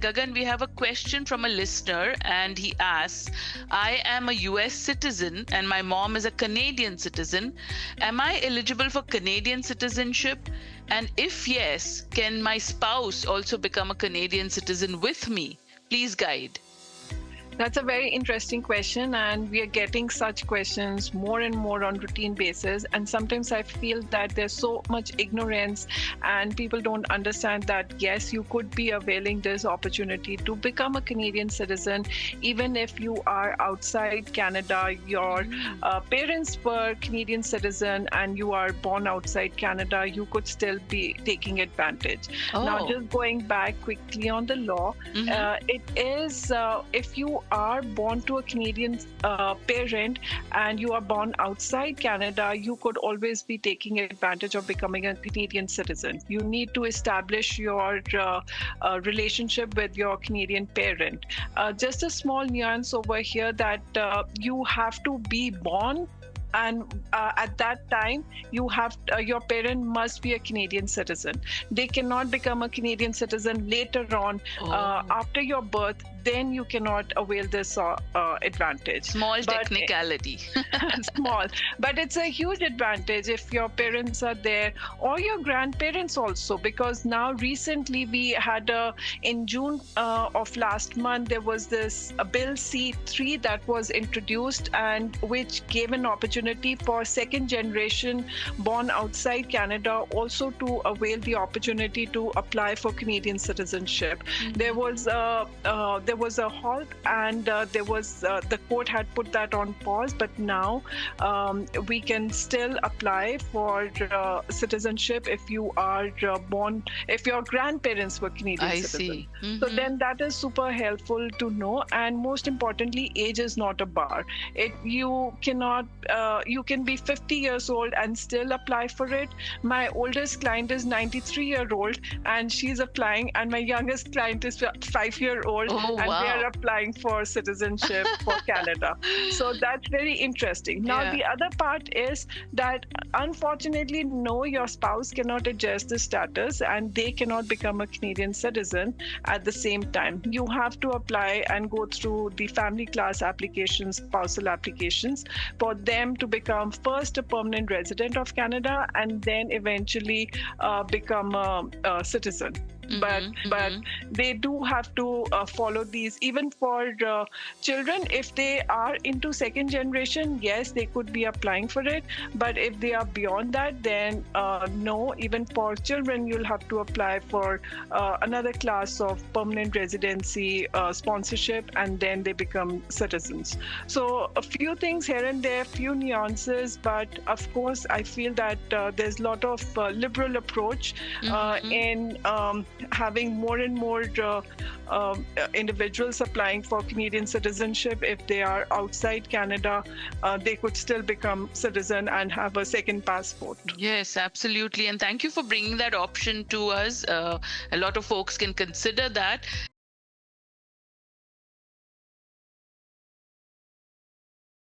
Gagan, we have a question from a listener, and he asks, I am a US citizen and my mom is a Canadian citizen. Am I eligible for Canadian citizenship? And if yes, can my spouse also become a Canadian citizen with me? Please guide. That's a very interesting question, and we are getting such questions more and more on routine basis. And sometimes I feel that there's so much ignorance, and people don't understand that yes, you could be availing this opportunity to become a Canadian citizen, even if you are outside Canada. Your parents were Canadian citizen, and you are born outside Canada. You could still be taking advantage. Now, Oh. just going back quickly on the law, it is if you are born to a Canadian parent and you are born outside Canada, you could always be taking advantage of becoming a Canadian citizen. You need to establish your relationship with your Canadian parent. Just a small nuance over here that you have to be born, and at that time you have your parent must be a Canadian citizen. They cannot become a Canadian citizen later on after your birth. Then you cannot avail this advantage. Small technicality. Small, but it's a huge advantage if your parents are there, or your grandparents also, because now recently we had in June of last month there was this bill C3 that was introduced, and which gave an opportunity for second generation born outside Canada also to avail the opportunity to apply for Canadian citizenship. There was a halt, and the court had put that on pause, but now we can still apply for citizenship if you are born, if your grandparents were Canadian citizens. So then that is super helpful to know. And most importantly, age is not a bar. You can be 50 years old and still apply for it. My oldest client is 93-year-old and she's applying, and my youngest client is 5-year-old, and they are applying for citizenship for Canada. So that's very interesting. Now, the other part is that unfortunately, no, your spouse cannot adjust the status and they cannot become a Canadian citizen at the same time. You have to apply and go through the family class applications, spousal applications, for them to become first a permanent resident of Canada and then eventually become a citizen. But they do have to follow these. Even for children, if they are into second generation, yes, they could be applying for it. But if they are beyond that, then no. Even for children, you'll have to apply for another class of permanent residency sponsorship, and then they become citizens. So a few things here and there, few nuances, but of course, I feel that there's a lot of liberal approach in having more and more individuals applying for Canadian citizenship. If they are outside Canada, they could still become citizen and have a second passport. Yes, absolutely. And thank you for bringing that option to us. A lot of folks can consider that.